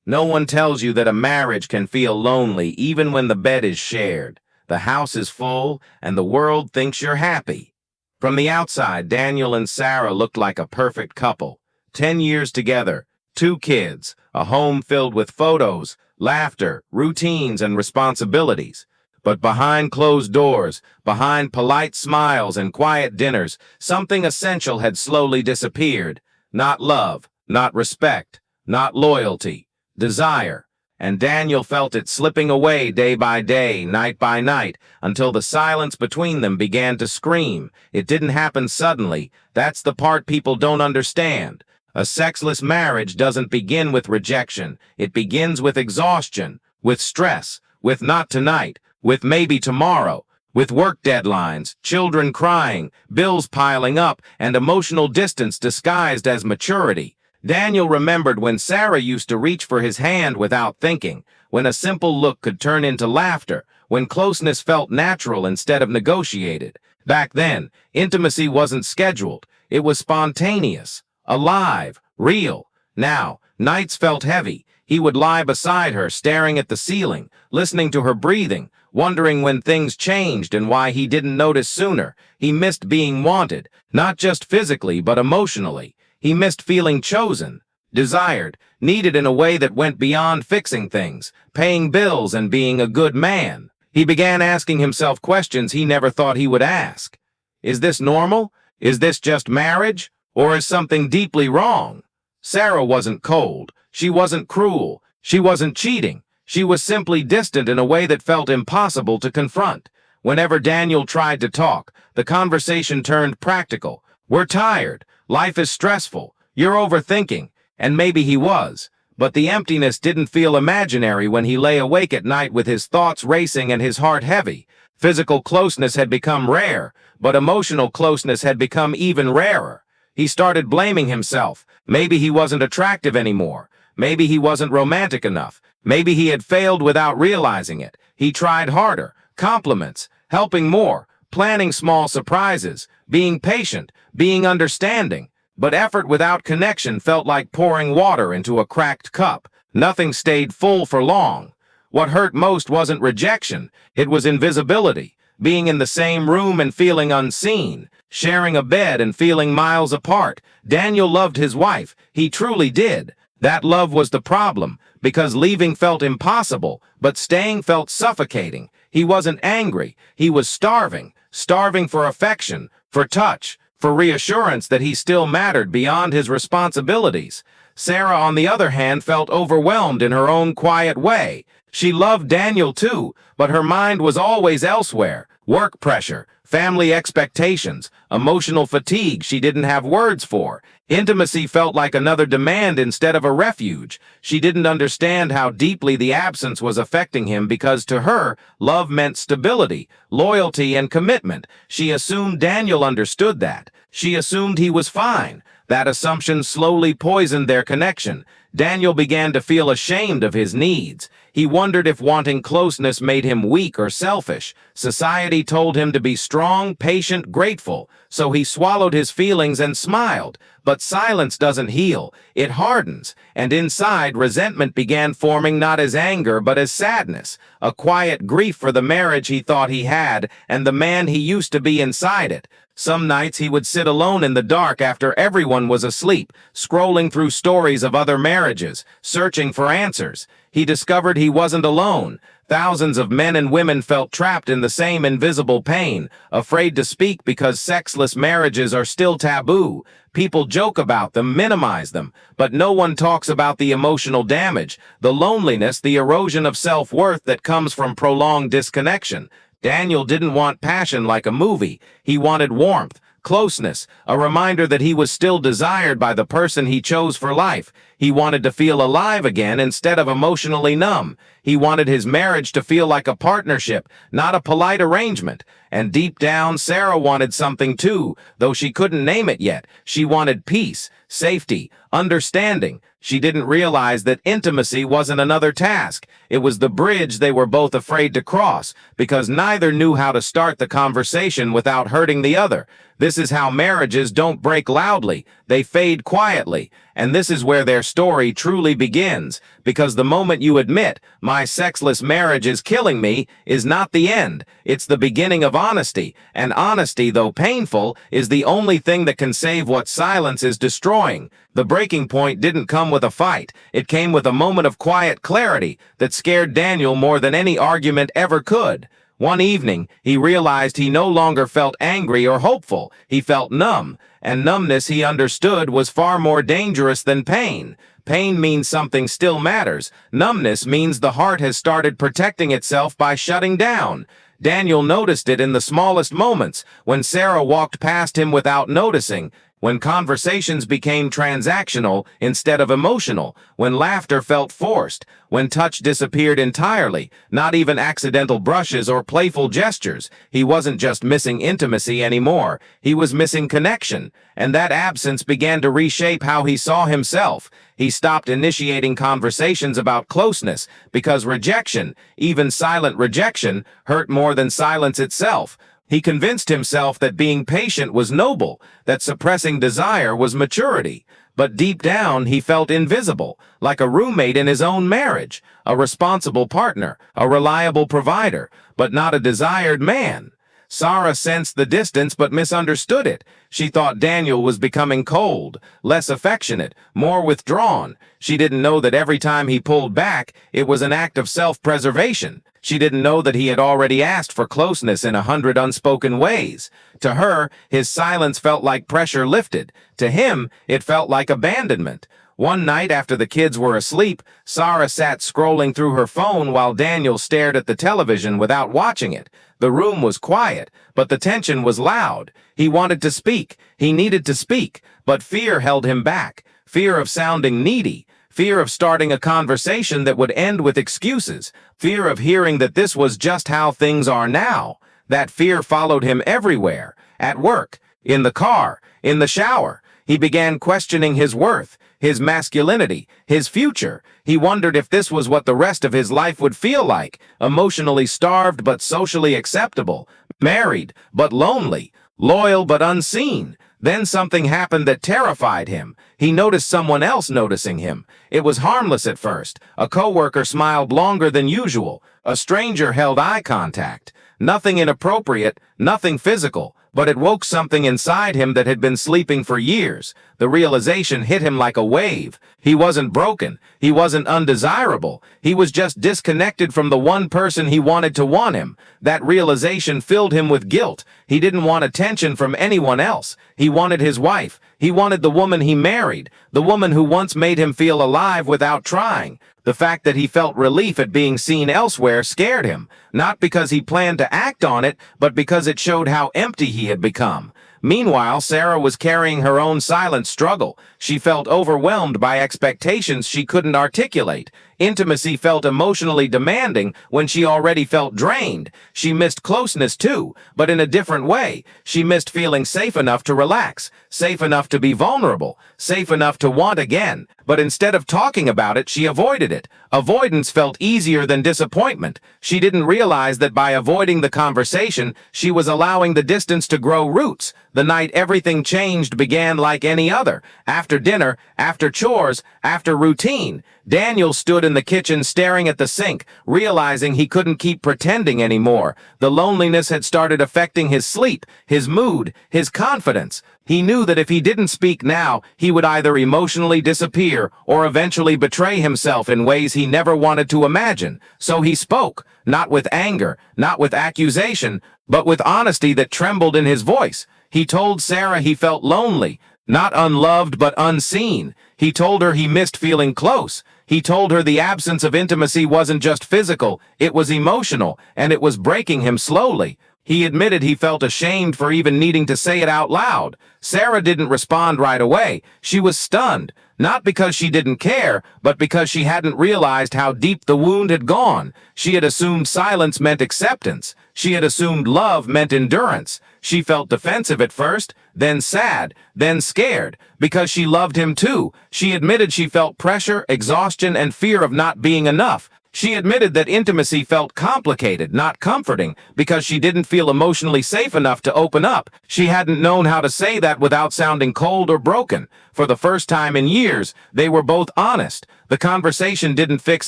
No one tells you that a marriage can feel lonely even when the bed is shared, the house is full, and the world thinks you're happy. From the outside, Daniel and Sarah looked like a perfect couple. 10 years together, 2 kids, a home filled with photos, laughter, routines, and responsibilities. But behind closed doors, behind polite smiles and quiet dinners, something essential had slowly disappeared. Not love, not respect, not loyalty. Desire, and Daniel felt it slipping away day by day, night by night, until the silence between them began to scream. It didn't happen suddenly. That's the part people don't understand. A sexless marriage doesn't begin with rejection. It begins with exhaustion, with stress, with not tonight, with maybe tomorrow, with work deadlines, children crying, bills piling up, and emotional distance disguised as maturity. Daniel remembered when Sarah used to reach for his hand without thinking, when a simple look could turn into laughter, when closeness felt natural instead of negotiated. Back then, intimacy wasn't scheduled. It was spontaneous, alive, real. Now, nights felt heavy. He would lie beside her, staring at the ceiling, listening to her breathing, wondering when things changed and why he didn't notice sooner. He missed being wanted, not just physically but emotionally. He missed feeling chosen, desired, needed in a way that went beyond fixing things, paying bills and being a good man. He began asking himself questions he never thought he would ask. Is this normal? Is this just marriage? Or is something deeply wrong? Sarah wasn't cold. She wasn't cruel. She wasn't cheating. She was simply distant in a way that felt impossible to confront. Whenever Daniel tried to talk, the conversation turned practical. We're tired. Life is stressful. You're overthinking. And maybe he was. But the emptiness didn't feel imaginary when he lay awake at night with his thoughts racing and his heart heavy. Physical closeness had become rare, but emotional closeness had become even rarer. He started blaming himself. Maybe he wasn't attractive anymore. Maybe he wasn't romantic enough. Maybe he had failed without realizing it. He tried harder. Compliments, helping more, planning small surprises, being patient, being understanding. But effort without connection felt like pouring water into a cracked cup. Nothing stayed full for long. What hurt most wasn't rejection. It was invisibility. Being in the same room and feeling unseen. Sharing a bed and feeling miles apart. Daniel loved his wife. He truly did. That love was the problem, because leaving felt impossible, but staying felt suffocating. He wasn't angry. He was starving. Starving for affection, for touch, for reassurance that he still mattered beyond his responsibilities. Sarah, on the other hand, felt overwhelmed in her own quiet way. She loved Daniel too, but her mind was always elsewhere. Work pressure, family expectations, emotional fatigue she didn't have words for. Intimacy felt like another demand instead of a refuge. She didn't understand how deeply the absence was affecting him because to her, love meant stability, loyalty, and commitment. She assumed Daniel understood that. She assumed he was fine. That assumption slowly poisoned their connection. Daniel began to feel ashamed of his needs. He wondered if wanting closeness made him weak or selfish. Society told him to be strong, patient, grateful, so he swallowed his feelings and smiled. But silence doesn't heal, it hardens, and inside, resentment began forming not as anger but as sadness, a quiet grief for the marriage he thought he had and the man he used to be inside it. Some nights he would sit alone in the dark after everyone was asleep, scrolling through stories of other marriages, searching for answers. He discovered he wasn't alone. Thousands of men and women felt trapped in the same invisible pain, afraid to speak because sexless marriages are still taboo. People joke about them, minimize them, but no one talks about the emotional damage, the loneliness, the erosion of self-worth that comes from prolonged disconnection. Daniel didn't want passion like a movie. He wanted warmth, closeness, a reminder that he was still desired by the person he chose for life. He wanted to feel alive again instead of emotionally numb. He wanted his marriage to feel like a partnership, not a polite arrangement. And deep down, Sarah wanted something too, though she couldn't name it yet. She wanted peace, safety, understanding. She didn't realize that intimacy wasn't another task. It was the bridge they were both afraid to cross, because neither knew how to start the conversation without hurting the other. This is how marriages don't break loudly. They fade quietly. And this is where their story truly begins, because the moment you admit, my sexless marriage is killing me, is not the end. It's the beginning of honesty. And honesty, though painful, is the only thing that can save what silence is destroying. The breaking point didn't come with a fight. It came with a moment of quiet clarity that scared Daniel more than any argument ever could. One evening, he realized he no longer felt angry or hopeful. He felt numb, and numbness, he understood, was far more dangerous than pain. Pain means something still matters. Numbness means the heart has started protecting itself by shutting down. Daniel noticed it in the smallest moments, when Sarah walked past him without noticing, when conversations became transactional instead of emotional, when laughter felt forced, when touch disappeared entirely, not even accidental brushes or playful gestures. He wasn't just missing intimacy anymore, he was missing connection, and that absence began to reshape how he saw himself. He stopped initiating conversations about closeness, because rejection, even silent rejection, hurt more than silence itself. He convinced himself that being patient was noble, that suppressing desire was maturity. But deep down, he felt invisible, like a roommate in his own marriage, a responsible partner, a reliable provider, but not a desired man. Sarah sensed the distance but misunderstood it. She thought Daniel was becoming cold, less affectionate, more withdrawn. She didn't know that every time he pulled back, it was an act of self-preservation. She didn't know that he had already asked for closeness in 100 unspoken ways. To her, his silence felt like pressure lifted. To him, it felt like abandonment. One night after the kids were asleep, Sarah sat scrolling through her phone while Daniel stared at the television without watching it. The room was quiet, but the tension was loud. He wanted to speak. He needed to speak, but fear held him back. Fear of sounding needy. Fear of starting a conversation that would end with excuses. Fear of hearing that this was just how things are now. That fear followed him everywhere. At work, in the car, in the shower. He began questioning his worth, his masculinity, his future. He wondered if this was what the rest of his life would feel like. Emotionally starved but socially acceptable. Married but lonely. Loyal but unseen. Then something happened that terrified him. He noticed someone else noticing him. It was harmless at first. A coworker smiled longer than usual. A stranger held eye contact. Nothing inappropriate, nothing physical, but it woke something inside him that had been sleeping for years. The realization hit him like a wave. He wasn't broken. He wasn't undesirable. He was just disconnected from the one person he wanted to want him. That realization filled him with guilt. He didn't want attention from anyone else. He wanted his wife. He wanted the woman he married, the woman who once made him feel alive without trying. The fact that he felt relief at being seen elsewhere scared him, not because he planned to act on it, but because it showed how empty he had become. Meanwhile, Sarah was carrying her own silent struggle. She felt overwhelmed by expectations she couldn't articulate. Intimacy felt emotionally demanding when she already felt drained. She missed closeness too, but in a different way. She missed feeling safe enough to relax, safe enough to be vulnerable, safe enough to want again. But instead of talking about it, she avoided it. Avoidance felt easier than disappointment. She didn't realize that by avoiding the conversation, she was allowing the distance to grow roots. The night everything changed began like any other. After dinner, after chores, after routine, Daniel stood in the kitchen staring at the sink, realizing he couldn't keep pretending anymore. The loneliness had started affecting his sleep, his mood, his confidence. He knew that if he didn't speak now, he would either emotionally disappear or eventually betray himself in ways he never wanted to imagine. So he spoke, not with anger, not with accusation, but with honesty that trembled in his voice. He told Sarah he felt lonely, not unloved but unseen. He told her he missed feeling close. He told her the absence of intimacy wasn't just physical, it was emotional, and it was breaking him slowly. He admitted he felt ashamed for even needing to say it out loud. Sarah didn't respond right away. She was stunned, not because she didn't care, but because she hadn't realized how deep the wound had gone. She had assumed silence meant acceptance. She had assumed love meant endurance. She felt defensive at first, then sad, then scared, because she loved him too. She admitted she felt pressure, exhaustion, and fear of not being enough. She admitted that intimacy felt complicated, not comforting, because she didn't feel emotionally safe enough to open up. She hadn't known how to say that without sounding cold or broken. For the first time in years, they were both honest. The conversation didn't fix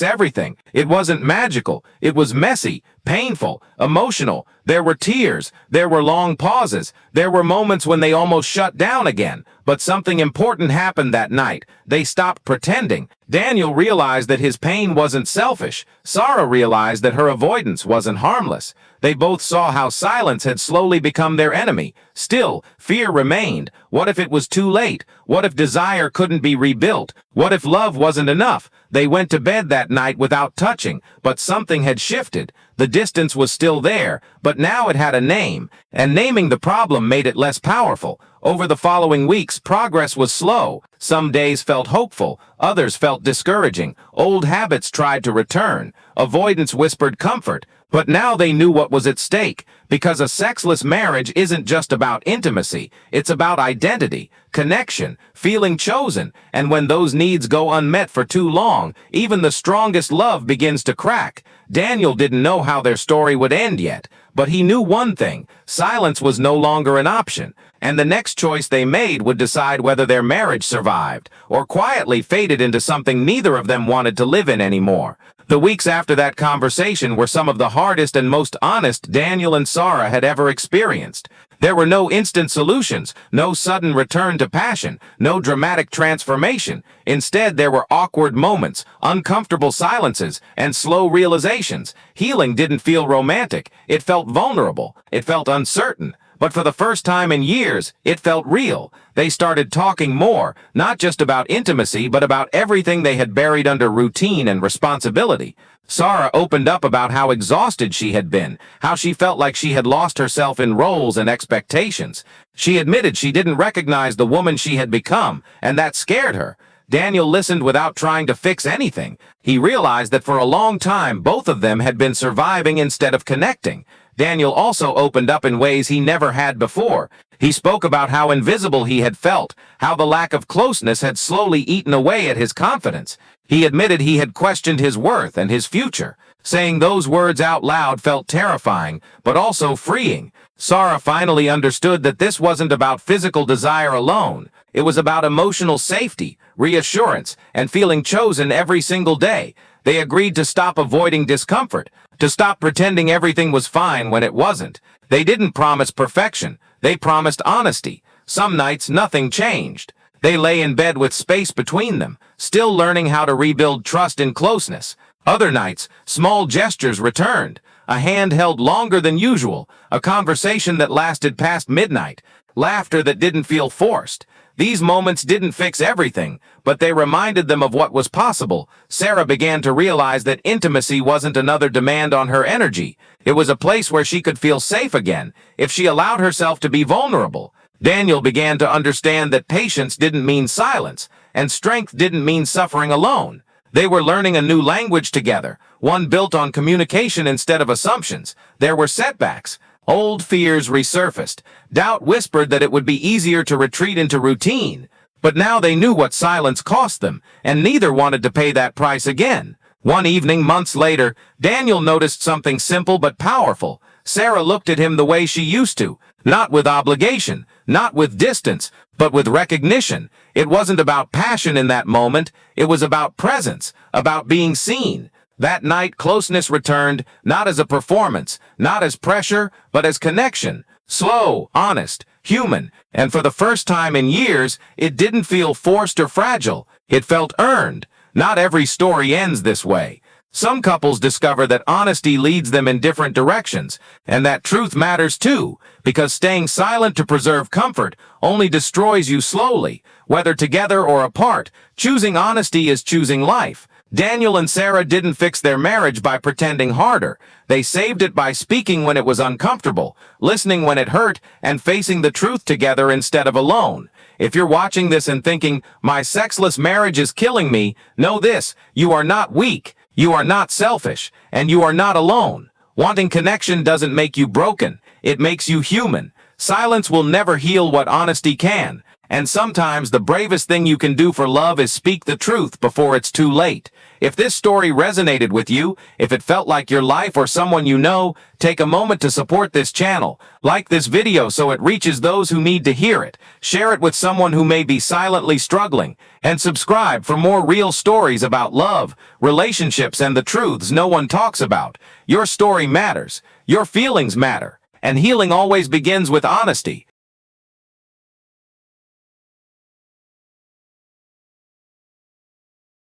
everything. It wasn't magical. It was messy, painful, emotional. There were tears. There were long pauses. There were moments when they almost shut down again. But something important happened that night. They stopped pretending. Daniel realized that his pain wasn't selfish. Sarah realized that her avoidance wasn't harmless. They both saw how silence had slowly become their enemy. Still, fear remained. What if it was too late? What if desire couldn't be rebuilt? What if love wasn't enough? They went to bed that night without touching, but something had shifted. The distance was still there, but now it had a name, and naming the problem made it less powerful. Over the following weeks, progress was slow. Some days felt hopeful, others felt discouraging. Old habits tried to return. Avoidance whispered comfort. But now they knew what was at stake, because a sexless marriage isn't just about intimacy, it's about identity, connection, feeling chosen, and when those needs go unmet for too long, even the strongest love begins to crack. Daniel didn't know how their story would end yet, but he knew one thing: silence was no longer an option, and the next choice they made would decide whether their marriage survived, or quietly faded into something neither of them wanted to live in anymore. The weeks after that conversation were some of the hardest and most honest Daniel and Sarah had ever experienced. There were no instant solutions, no sudden return to passion, no dramatic transformation. Instead, there were awkward moments, uncomfortable silences, and slow realizations. Healing didn't feel romantic. It felt vulnerable. It felt uncertain. But for the first time in years, it felt real. They started talking more, not just about intimacy, but about everything they had buried under routine and responsibility. Sarah opened up about how exhausted she had been, how she felt like she had lost herself in roles and expectations. She admitted she didn't recognize the woman she had become, and that scared her. Daniel listened without trying to fix anything. He realized that for a long time, both of them had been surviving instead of connecting. Daniel also opened up in ways he never had before. He spoke about how invisible he had felt, how the lack of closeness had slowly eaten away at his confidence. He admitted he had questioned his worth and his future. Saying those words out loud felt terrifying, but also freeing. Sarah finally understood that this wasn't about physical desire alone. It was about emotional safety, reassurance, and feeling chosen every single day. They agreed to stop avoiding discomfort, to stop pretending everything was fine when it wasn't. They didn't promise perfection. They promised honesty. Some nights, nothing changed. They lay in bed with space between them, still learning how to rebuild trust in closeness. Other nights, small gestures returned. A hand held longer than usual, a conversation that lasted past midnight, laughter that didn't feel forced. These moments didn't fix everything, but they reminded them of what was possible. Sarah began to realize that intimacy wasn't another demand on her energy. It was a place where she could feel safe again, if she allowed herself to be vulnerable. Daniel began to understand that patience didn't mean silence, and strength didn't mean suffering alone. They were learning a new language together, one built on communication instead of assumptions. There were setbacks. Old fears resurfaced. Doubt whispered that it would be easier to retreat into routine. But now they knew what silence cost them, and neither wanted to pay that price again. One evening, months later, Daniel noticed something simple but powerful. Sarah looked at him the way she used to, not with obligation, not with distance, but with recognition. It wasn't about passion in that moment. It was about presence, about being seen. That night, closeness returned, not as a performance, not as pressure, but as connection. Slow, honest, human, and for the first time in years, it didn't feel forced or fragile. It felt earned. Not every story ends this way. Some couples discover that honesty leads them in different directions, and that truth matters too, because staying silent to preserve comfort only destroys you slowly. Whether together or apart, choosing honesty is choosing life. Daniel and Sarah didn't fix their marriage by pretending harder. They saved it by speaking when it was uncomfortable, listening when it hurt, and facing the truth together instead of alone. If you're watching this and thinking, "My sexless marriage is killing me," know this: you are not weak, you are not selfish, and you are not alone. Wanting connection doesn't make you broken, it makes you human. Silence will never heal what honesty can, And sometimes the bravest thing you can do for love is speak the truth before it's too late. If this story resonated with you, if it felt like your life or someone you know, take a moment to support this channel. Like this video so it reaches those who need to hear it. Share it with someone who may be silently struggling. And subscribe for more real stories about love, relationships, and the truths no one talks about. Your story matters. Your feelings matter. And healing always begins with honesty.